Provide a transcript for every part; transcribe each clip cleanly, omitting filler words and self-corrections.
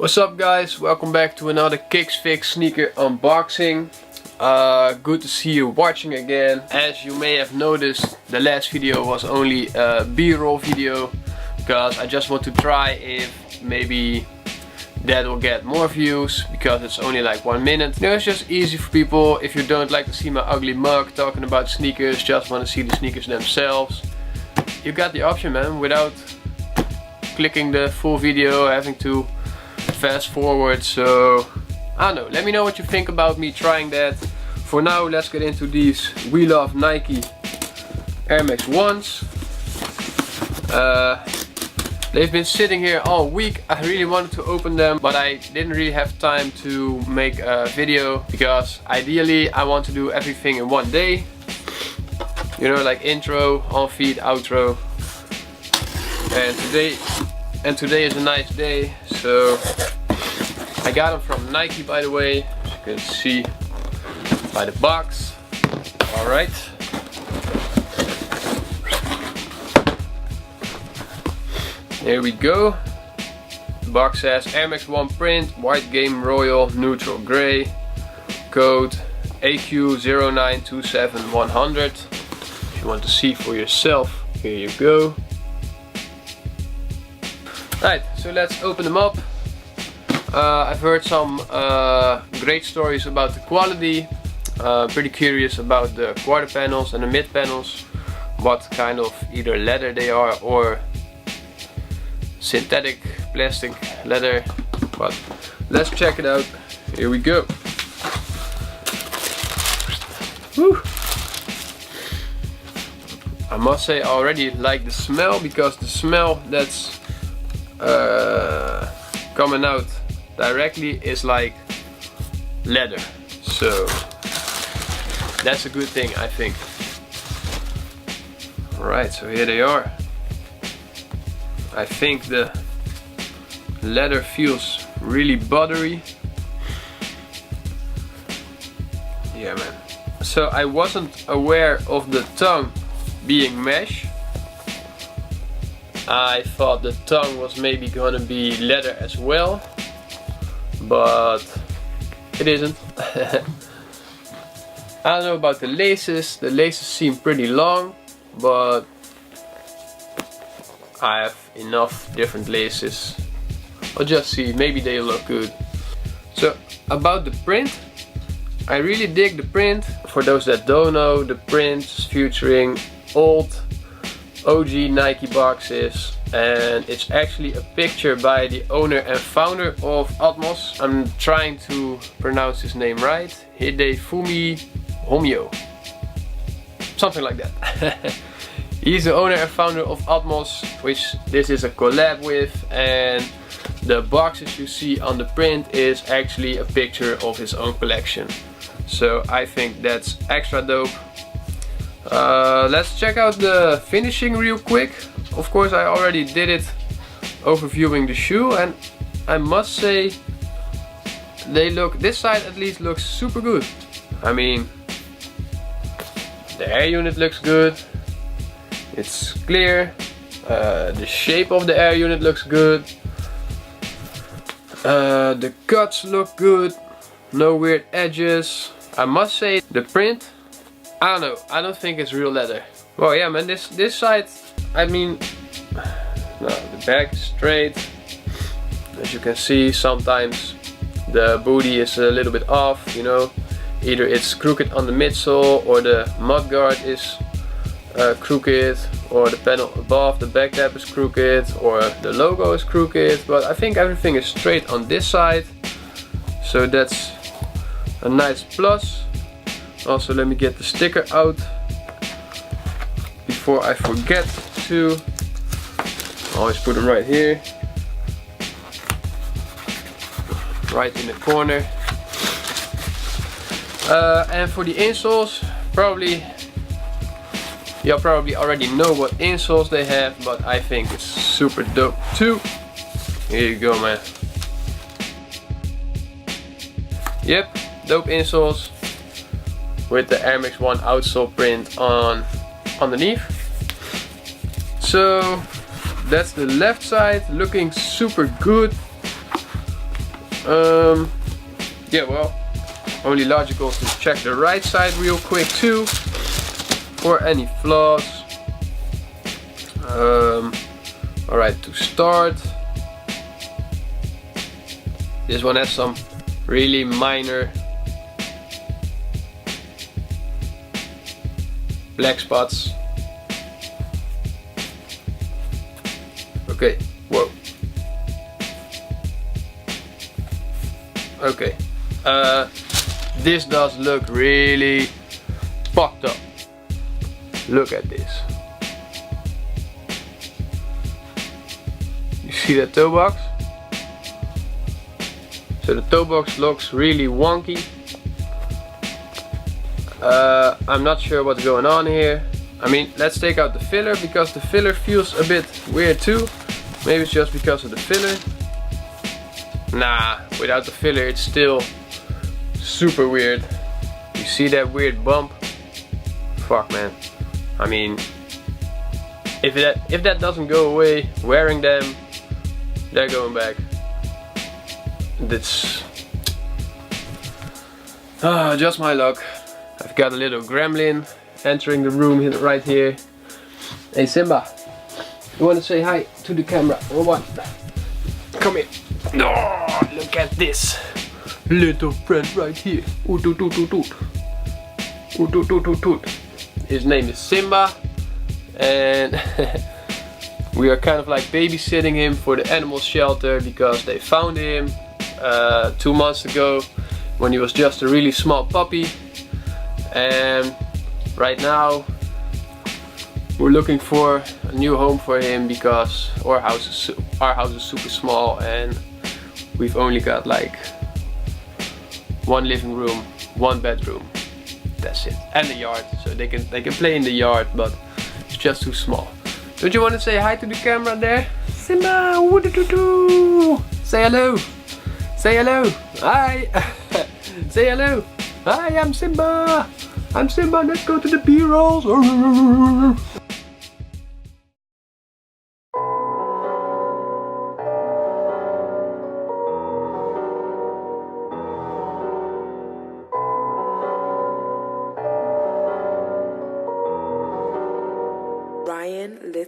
What's up guys, welcome back to another KixFix sneaker unboxing. Good to see you watching again. As you may have noticed, the last video was only a B-roll video because I just want to try if maybe that will get more views because it's only like 1 minute. You know, it's just easy for people if you don't like to see my ugly mug talking about sneakers, just want to see the sneakers themselves. You got the option, man, without clicking the full video, having to fast forward. So I don't know, let me know what you think about me trying that. For now, let's get into these We Love Nike Air Max 1s. They've been sitting here all week. I really wanted to open them, but I didn't really have time to make a video because ideally I want to do everything in one day. You know, like intro, on feed, outro. And today is a nice day, so I got them from Nike, by the way, as you can see by the box. Alright. Here we go. The box says Air Max 1 print, white game royal, neutral grey, code AQ0927100. If you want to see for yourself, here you go. Right, so let's open them up. I've heard some great stories about the quality. Pretty curious about the quarter panels and the mid panels. What kind of either leather they are or synthetic plastic leather. But let's check it out. Here we go. Woo. I must say I already like the smell, because the smell that's coming out directly is like leather, so that's a good thing, I think. Alright, so here they are. I think the leather feels really buttery. Yeah, man. So I wasn't aware of the tongue being mesh. I thought the tongue was maybe gonna be leather as well, but it isn't. I don't know about the laces. The laces seem pretty long, but I have enough different laces. I'll just see, maybe they look good. So about the print, I really dig the print. For those that don't know, the print is featuring old OG Nike boxes, and it's actually a picture by the owner and founder of Atmos. I'm trying to pronounce his name right. Hidefumi Homyo, something like that. He's the owner and founder of Atmos, which this is a collab with, and the boxes you see on the print is actually a picture of his own collection. So I think that's extra dope. Let's check out the finishing real quick. Of course, I already did it overviewing the shoe, and I must say they look, this side at least looks super good. I mean, the air unit looks good, it's clear, the shape of the air unit looks good, the cuts look good, no weird edges. I must say the print, I don't know, I don't think it's real leather. Well, yeah, man, this side, I mean, no, the back is straight. As you can see, sometimes the booty is a little bit off, you know. Either it's crooked on the midsole, or the mudguard is crooked, or the panel above the back tab is crooked, or the logo is crooked. But I think everything is straight on this side, so that's a nice plus. Also, let me get the sticker out before I forget to. Always put them right here, right in the corner. And for the insoles, y'all probably already know what insoles they have, but I think it's super dope too. Here you go, man. Yep, dope insoles with the Air Max 1 outsole print on underneath. So that's the left side, looking super good. Yeah, well, only logical to check the right side real quick too for any flaws. Alright, to start, this one has some really minor black spots. Okay, whoa. Okay, this does look really fucked up. Look at this. You see that toe box? So the toe box looks really wonky. I'm not sure what's going on here. I mean, let's take out the filler because the filler feels a bit weird too. Maybe it's just because of the filler. Nah, without the filler it's still super weird. You see that weird bump? Fuck, man. I mean, if that doesn't go away, wearing them, they're going back. That's just my luck. I've got a little gremlin entering the room right here. Hey Simba, you want to say hi to the camera or what? Come here. Oh, look at this little friend right here. Oot, oot, oot, oot, oot. Oot, oot, oot, oot, oot. His name is Simba, and we are kind of like babysitting him for the animal shelter because they found him 2 months ago when he was just a really small puppy. And right now we're looking for a new home for him because our house is super small and we've only got like 1 living room, 1 bedroom. That's it, and a yard, so they can play in the yard, but it's just too small. Don't you want to say hi to the camera there? Simba, woo-doo-doo-doo. Say hello. Say hello. Hi. Say hello. Hi, I'm Simba. I'm Simba. Let's go to the B-rolls.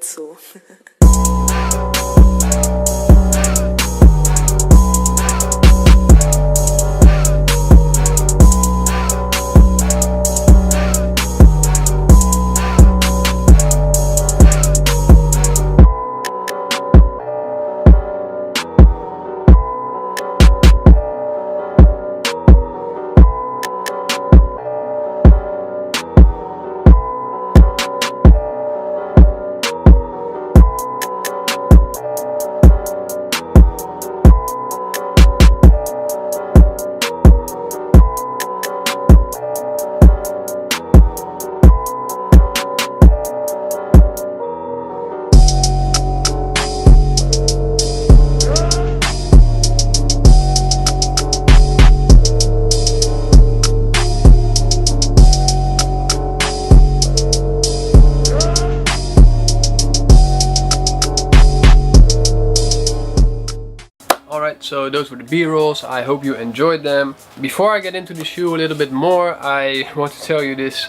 Midsole. So those were the B-rolls. I hope you enjoyed them. Before I get into the shoe a little bit more, I want to tell you this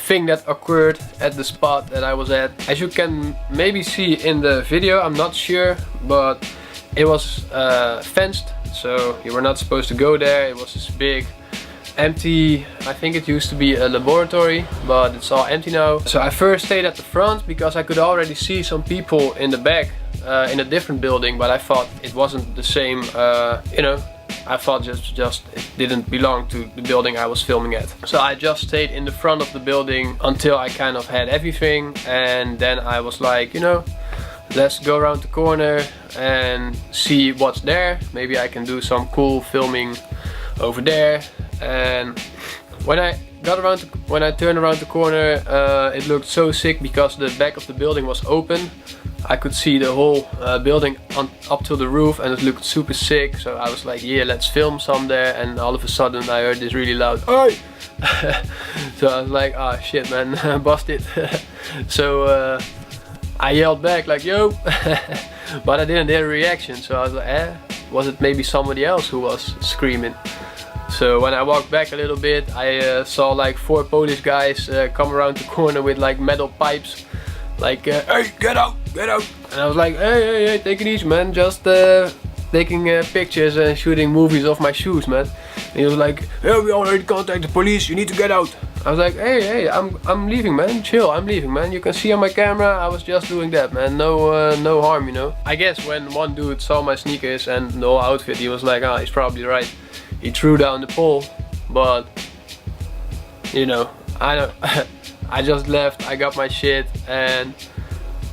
thing that occurred at the spot that I was at. As you can maybe see in the video, I'm not sure, but it was fenced, so you were not supposed to go there. It was this big empty, I think it used to be a laboratory, but it's all empty now. So I first stayed at the front because I could already see some people in the back in a different building, but I thought it wasn't the same, you know, I thought just it didn't belong to the building I was filming at. So I just stayed in the front of the building until I kind of had everything, and then I was like, you know, let's go around the corner and see what's there. Maybe I can do some cool filming over there. And when I turned around the corner, it looked so sick because the back of the building was open. I could see the whole building up to the roof, and it looked super sick. So I was like, yeah, let's film some there. And all of a sudden I heard this really loud "Oi!" So I was like, oh shit, man, busted. So I yelled back like, yo. But I didn't hear a reaction, so I was like, was it maybe somebody else who was screaming? So when I walked back a little bit, I saw like 4 Polish guys come around the corner with like metal pipes, like hey, get out, get out. And I was like, hey, take it easy, man, just taking pictures and shooting movies of my shoes, man. And he was like, hey, we already contacted the police, you need to get out. I was like, hey, I'm leaving, man, chill, I'm leaving, man. You can see on my camera, I was just doing that, man, no harm, you know. I guess when one dude saw my sneakers and the whole outfit, he was like, ah, he's probably right. He threw down the pole, but you know, I just left, I got my shit, and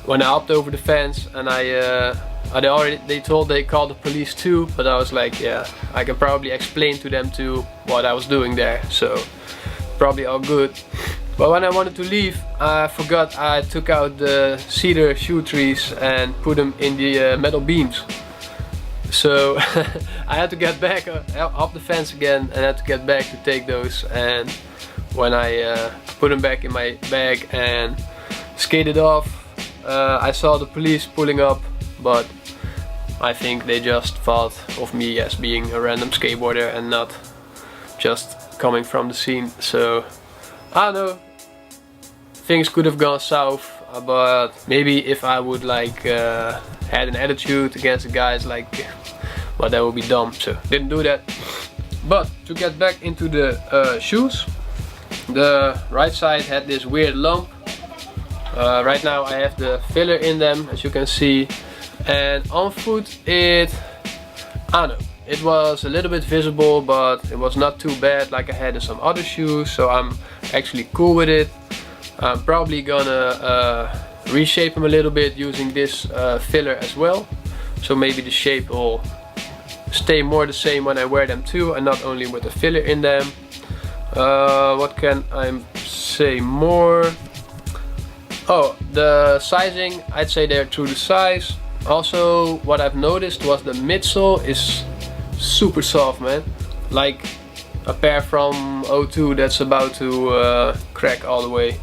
when I hopped over the fence and they told they called the police too, but I was like, yeah, I can probably explain to them too what I was doing there, so probably all good. But when I wanted to leave, I forgot I took out the cedar shoe trees and put them in the metal beams. So I had to get back up the fence again and had to get back to take those, and when I put them back in my bag and skated off, I saw the police pulling up, but I think they just thought of me as being a random skateboarder and not just coming from the scene. So I don't know, things could have gone south, but maybe if I would like had an attitude against the guys, like, well, that would be dumb, so didn't do that. But to get back into the shoes, the right side had this weird lump. Right now I have the filler in them, as you can see, and on foot I don't know, it was a little bit visible, but it was not too bad like I had in some other shoes, so I'm actually cool with it. I'm probably gonna reshape them a little bit using this filler as well, so maybe the shape will stay more the same when I wear them too, and not only with the filler in them. What can I say more? Oh, the sizing, I'd say they're true to size. Also, what I've noticed was the midsole is super soft, man. Like a pair from O2 that's about to crack all the way.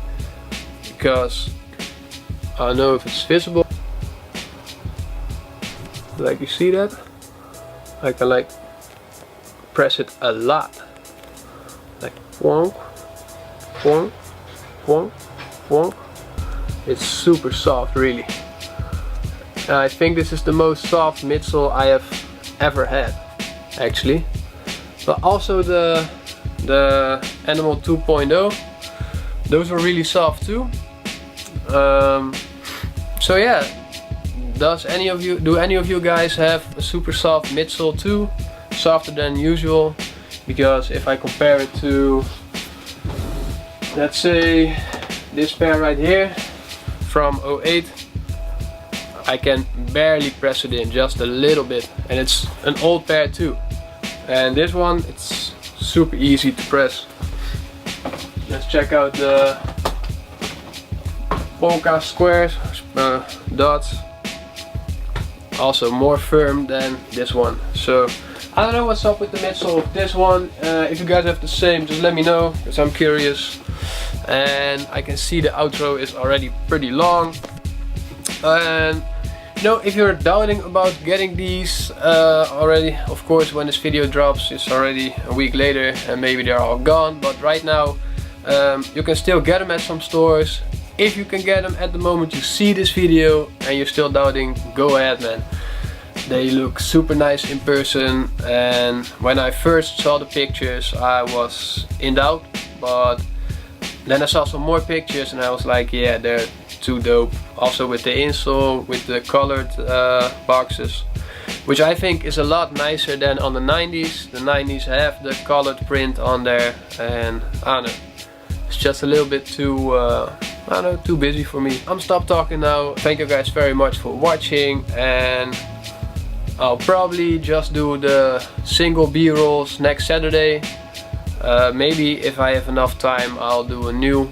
Because I don't know if it's visible. Like, you see that? I can like press it a lot. Like wonk, wonk, wonk, wonk. It's super soft, really. I think this is the most soft midsole I have ever had, actually. But also the Animal 2.0, those were really soft too. So yeah, do any of you guys have a super soft midsole too? Softer than usual? Because if I compare it to, let's say, this pair right here from 08, I can barely press it in, just a little bit, and it's an old pair too. And this one, it's super easy to press. Let's check out the polka squares, dots. Also more firm than this one. So I don't know what's up with the midsole of this one. If you guys have the same, just let me know, because I'm curious. And I can see the outro is already pretty long. And you know, if you're doubting about getting these already, of course when this video drops it's already a week later and maybe they're all gone, but right now you can still get them at some stores. If you can get them at the moment you see this video and you're still doubting, go ahead, man. They look super nice in person, and when I first saw the pictures I was in doubt, but then I saw some more pictures and I was like, yeah, they're too dope. Also with the insole, with the colored boxes, which I think is a lot nicer than on the 90s. The 90s have the colored print on there, and I don't know, it's just a little bit too, I don't know, too busy for me. I'm stop talking now. Thank you guys very much for watching, and I'll probably just do the single B-rolls next Saturday. Maybe if I have enough time I'll do a new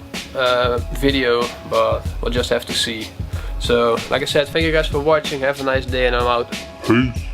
video, but we'll just have to see. So like I said, thank you guys for watching, have a nice day, and I'm out. Peace.